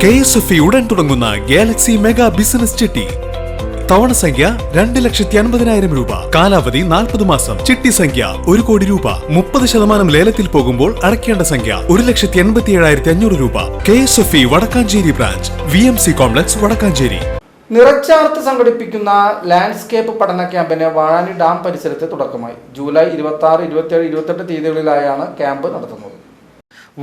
KSFE ഉടൻ തുടങ്ങുന്ന Galaxy mega business ചിട്ടി. തവണ സംഖ്യ 2,50,000 രൂപ. കാലാവധി 40 മാസം. ചിട്ടി സംഖ്യ 1 കോടി രൂപ. 30% ലേലത്തിൽ പോകുമ്പോൾ അടയ്ക്കേണ്ട സംഖ്യ 1,87,500 രൂപ. KSFE Vadakkanchery branch, VMC complex, Vadakkanchery. നിറച്ചാർത്ത് സംഘടിപ്പിക്കുന്ന ലാൻഡ്സ്കേപ്പ് പഠന ക്യാമ്പിന് വാഴാനി ഡാം പരിസരത്ത് തുടക്കമായി. ജൂലൈ 26, 27, 28 തീയതികളിലായാണ് ക്യാമ്പ് നടത്തുന്നത്.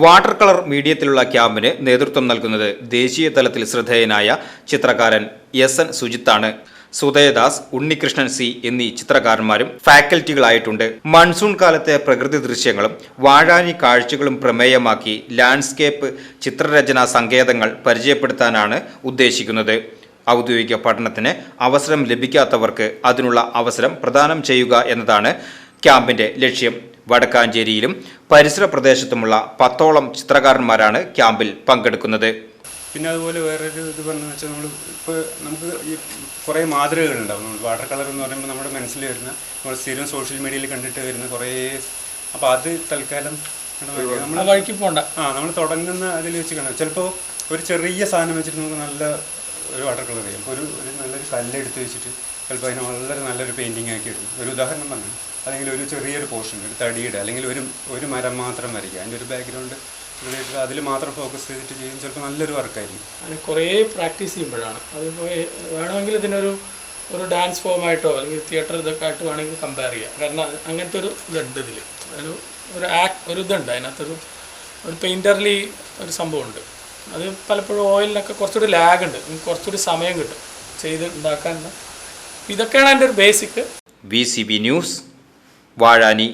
വാട്ടർ കളർ മീഡിയത്തിലുള്ള ക്യാമ്പിന് നേതൃത്വം നൽകുന്നത് ദേശീയ തലത്തിൽ ശ്രദ്ധേയനായ ചിത്രകാരൻ SN സുജിത്താണ്. സുദയദാസ്, ഉണ്ണികൃഷ്ണൻ C എന്നീ ചിത്രകാരന്മാരും ഫാക്കൽറ്റികളായിട്ടുണ്ട്. മൺസൂൺ കാലത്തെ പ്രകൃതി ദൃശ്യങ്ങളും വാഴാനി കാഴ്ചകളും പ്രമേയമാക്കി ലാൻഡ്സ്കേപ്പ് ചിത്രരചനാ സങ്കേതങ്ങൾ പരിചയപ്പെടുത്താനാണ് ഉദ്ദേശിക്കുന്നത്. ഔദ്യോഗിക പഠനത്തിന് അവസരം ലഭിക്കാത്തവർക്ക് അതിനുള്ള അവസരം പ്രദാനം ചെയ്യുക എന്നതാണ് ക്യാമ്പിന്റെ ലക്ഷ്യം. വടക്കാഞ്ചേരിയിലും പരിസര പ്രദേശത്തുമുള്ള 10ഓളം ചിത്രകാരന്മാരാണ് ക്യാമ്പിൽ പങ്കെടുക്കുന്നത്. പിന്നെ അതുപോലെ വേറൊരു ഇത് പറഞ്ഞതെന്ന് വെച്ചാൽ നമുക്ക് ഈ കുറേ മാതൃകകളുണ്ടാവും. നമ്മൾ വാട്ടർ കളർ എന്ന് പറയുമ്പോൾ നമ്മുടെ മനസ്സിൽ വരുന്ന നമ്മൾ സ്ഥിരം സോഷ്യൽ മീഡിയയിൽ കണ്ടിട്ട് വരുന്ന കുറേ, അപ്പോൾ അത് തൽക്കാലം നമ്മൾ വഴിക്ക് പോകണ്ട. നമ്മൾ തുടങ്ങുന്ന അതിൽ വെച്ച് കാണാം. ചിലപ്പോൾ ഒരു ചെറിയ സാധനം വെച്ചിട്ട് നമുക്ക് നല്ല ഒരു വാട്ടർ കളർ ചെയ്യാം. ഒരു നല്ലൊരു കല്ലെടുത്ത് വെച്ചിട്ട് ചിലപ്പോൾ അതിനെ വളരെ നല്ലൊരു പെയിൻറ്റിങ് ആക്കി എടുക്കും. ഒരു ഉദാഹരണം പറഞ്ഞു, അല്ലെങ്കിൽ ഒരു ചെറിയൊരു പോർഷൻ, ഒരു തടിയുടെ അല്ലെങ്കിൽ ഒരു മരം മാത്രം വരയ്ക്കുക, അതിൻ്റെ ഒരു ബാക്ക്ഗ്രൗണ്ട് റിലേറ്റഡ് അതിൽ മാത്രം ഫോക്കസ് ചെയ്തിട്ട് ചെയ്യും. ചിലപ്പോൾ നല്ലൊരു വർക്കായിരിക്കും. അത് കുറേ പ്രാക്ടീസ് ചെയ്യുമ്പോഴാണ് അതിപ്പോൾ വേണമെങ്കിൽ ഇതിനൊരു ഡാൻസ് ഫോമായിട്ടോ അല്ലെങ്കിൽ തിയേറ്റർ ഇതൊക്കെ ആയിട്ട് വേണമെങ്കിൽ കമ്പയർ ചെയ്യാം. കാരണം അങ്ങനത്തെ ഒരു ഇതുണ്ട് ഇതിൽ, ഒരു ഇതുണ്ട് അതിനകത്തൊരു പെയിൻറ്റർലി ഒരു സംഭവമുണ്ട്. അത് പലപ്പോഴും ഓയിലിനൊക്കെ കുറച്ചുകൂടി ലാഗ് ഉണ്ട്, കുറച്ചുകൂടി സമയം കിട്ടും ചെയ്ത് ഉണ്ടാക്കാൻ. ഇതൊക്കെയാണ് അതിൻ്റെ ഒരു ബേസിക്. VCB news, Vazhani.